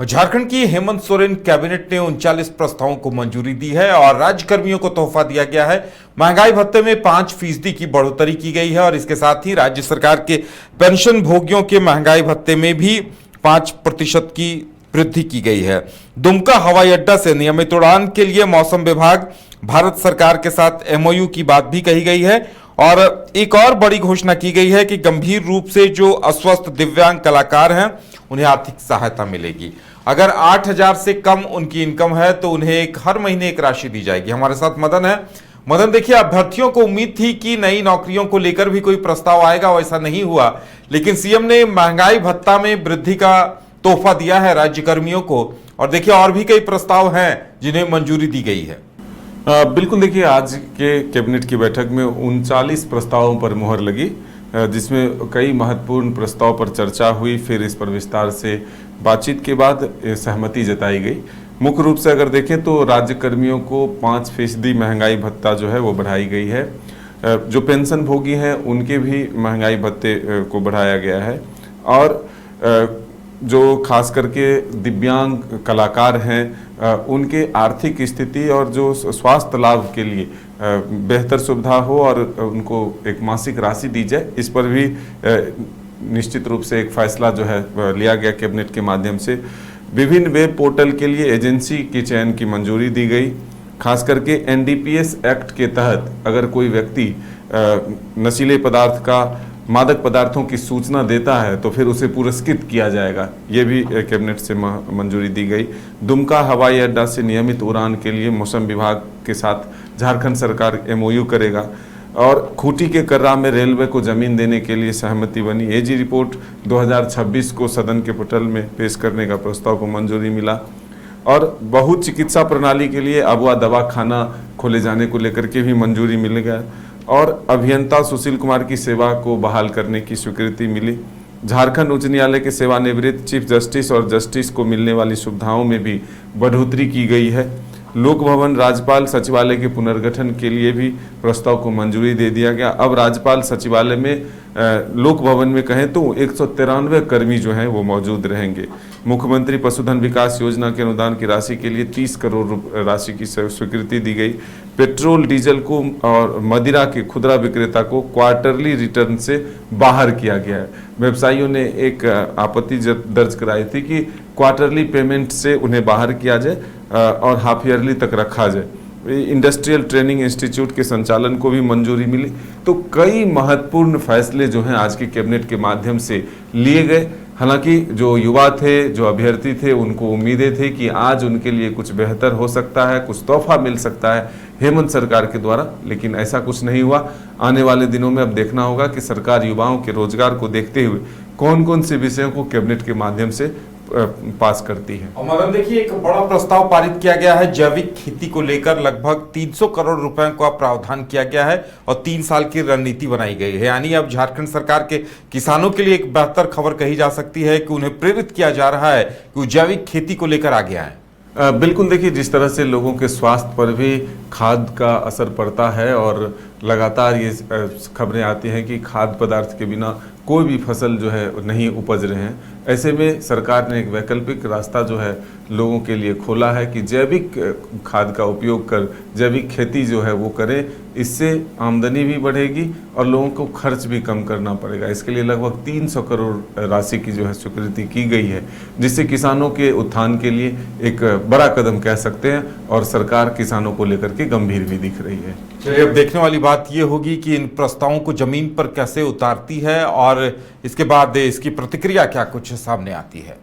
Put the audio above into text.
झारखंड की हेमंत सोरेन कैबिनेट ने 39 प्रस्तावों को मंजूरी दी है और राज्यकर्मियों को तोहफा दिया गया है। महंगाई भत्ते में 5% की बढ़ोतरी की गई है और इसके साथ ही राज्य सरकार के पेंशन भोगियों के महंगाई भत्ते में भी 5% की वृद्धि की गई है। दुमका हवाई अड्डा से नियमित उड़ान के लिए मौसम विभाग भारत सरकार के साथ एमओयू की बात भी कही गई है और एक और बड़ी घोषणा की गई है कि गंभीर रूप से जो अस्वस्थ दिव्यांग कलाकार हैं उन्हें आर्थिक सहायता मिलेगी। अगर 8,000 से कम उनकी इनकम है तो उन्हें हर महीने एक राशि दी जाएगी। हमारे साथ मदन है। मदन, देखिए, अभ्यर्थियों को उम्मीद थी कि नई नौकरियों को लेकर भी कोई प्रस्ताव आएगा, वैसा नहीं हुआ, लेकिन सीएम ने महंगाई भत्ता में वृद्धि का तोहफा दिया है राज्यकर्मियों को और देखिए और भी कई प्रस्ताव हैं जिन्हें मंजूरी दी गई है। बिल्कुल, देखिए, आज के कैबिनेट की बैठक में 39 प्रस्तावों पर मुहर लगी, जिसमें कई महत्वपूर्ण प्रस्ताव पर चर्चा हुई। फिर इस पर विस्तार से बातचीत के बाद सहमति जताई गई। मुख्य रूप से अगर देखें तो राज्य कर्मियों को 5% महंगाई भत्ता जो है वो बढ़ाई गई है। जो पेंशन भोगी हैं उनके भी महंगाई भत्ते को बढ़ाया गया है और जो खास करके दिव्यांग कलाकार हैं उनके आर्थिक स्थिति और जो स्वास्थ्य लाभ के लिए बेहतर सुविधा हो और उनको एक मासिक राशि दी जाए, इस पर भी निश्चित रूप से एक फैसला जो है लिया गया कैबिनेट के माध्यम से। विभिन्न वेब पोर्टल के लिए एजेंसी के चयन की मंजूरी दी गई। खास करके एनडीपीएस एक्ट के तहत अगर कोई व्यक्ति नशीले पदार्थ का मादक पदार्थों की सूचना देता है तो फिर उसे पुरस्कृत किया जाएगा, ये भी कैबिनेट से मंजूरी दी गई। दुमका हवाई अड्डा से नियमित उड़ान के लिए मौसम विभाग के साथ झारखंड सरकार एमओयू करेगा और खूंटी के कर्रा में रेलवे को जमीन देने के लिए सहमति बनी। एजी रिपोर्ट 2026 को सदन के पटल में पेश करने का प्रस्ताव को मंजूरी मिला और बहु चिकित्सा प्रणाली के लिए अबुआ दवाखाना खोले जाने को लेकर के भी मंजूरी मिल गया और अभियंता सुशील कुमार की सेवा को बहाल करने की स्वीकृति मिली। झारखंड उच्च न्यायालय के सेवानिवृत्त चीफ जस्टिस और जस्टिस को मिलने वाली सुविधाओं में भी बढ़ोतरी की गई है। लोक भवन राज्यपाल सचिवालय के पुनर्गठन के लिए भी प्रस्ताव को मंजूरी दे दिया गया। अब राज्यपाल सचिवालय में लोक भवन में कहें तो 193 कर्मी जो हैं वो मौजूद रहेंगे। मुख्यमंत्री पशुधन विकास योजना के अनुदान की राशि के लिए 30 करोड़ राशि की स्वीकृति दी गई। पेट्रोल डीजल को और मदिरा के खुदरा विक्रेता को क्वार्टरली रिटर्न से बाहर किया गया है। व्यवसायियों ने एक आपत्ति दर्ज कराई थी कि क्वार्टरली पेमेंट से उन्हें बाहर किया जाए और हाफ ईयरली तक रखा जाए। इंडस्ट्रियल ट्रेनिंग इंस्टीट्यूट के संचालन को भी मंजूरी मिली। तो कई महत्वपूर्ण फैसले जो हैं आज के कैबिनेट के माध्यम से लिए गए। हालांकि जो युवा थे, जो अभ्यर्थी थे, उनको उम्मीदें थी कि आज उनके लिए कुछ बेहतर हो सकता है, कुछ तोहफा मिल सकता है हेमंत सरकार के द्वारा, लेकिन ऐसा कुछ नहीं हुआ। आने वाले दिनों में अब देखना होगा कि सरकार युवाओं के रोजगार को देखते हुए कौन कौन से विषयों को कैबिनेट के माध्यम से पास करती है। और देखिए, एक बड़ा प्रस्ताव पारित किया गया है। जैविक खेती को लेकर लगभग 300 करोड़ रुपए का प्रावधान किया गया है और 3 साल की रणनीति बनाई गई है। यानी अब झारखंड सरकार के किसानों के लिए एक बेहतर खबर कही जा सकती है कि उन्हें प्रेरित किया जा रहा है कि वो जैविक खेती को लेकर आगे आए। बिल्कुल, देखिए, जिस तरह से लोगों के स्वास्थ्य पर भी खाद का असर पड़ता है और लगातार ये खबरें आती हैं कि खाद्य पदार्थ के बिना कोई भी फसल जो है नहीं उपज रहे हैं, ऐसे में सरकार ने एक वैकल्पिक रास्ता जो है लोगों के लिए खोला है कि जैविक खाद का उपयोग कर जैविक खेती जो है वो करें। इससे आमदनी भी बढ़ेगी और लोगों को खर्च भी कम करना पड़ेगा। इसके लिए लगभग 300 करोड़ राशि की जो है स्वीकृति की गई है, जिससे किसानों के उत्थान के लिए एक बड़ा कदम कह सकते हैं और सरकार किसानों को लेकर के गंभीर भी दिख रही है। चलिए, अब देखने वाली बात ये होगी कि इन प्रस्तावों को जमीन पर कैसे उतारती है और इसके बाद इसकी प्रतिक्रिया क्या कुछ सामने आती है।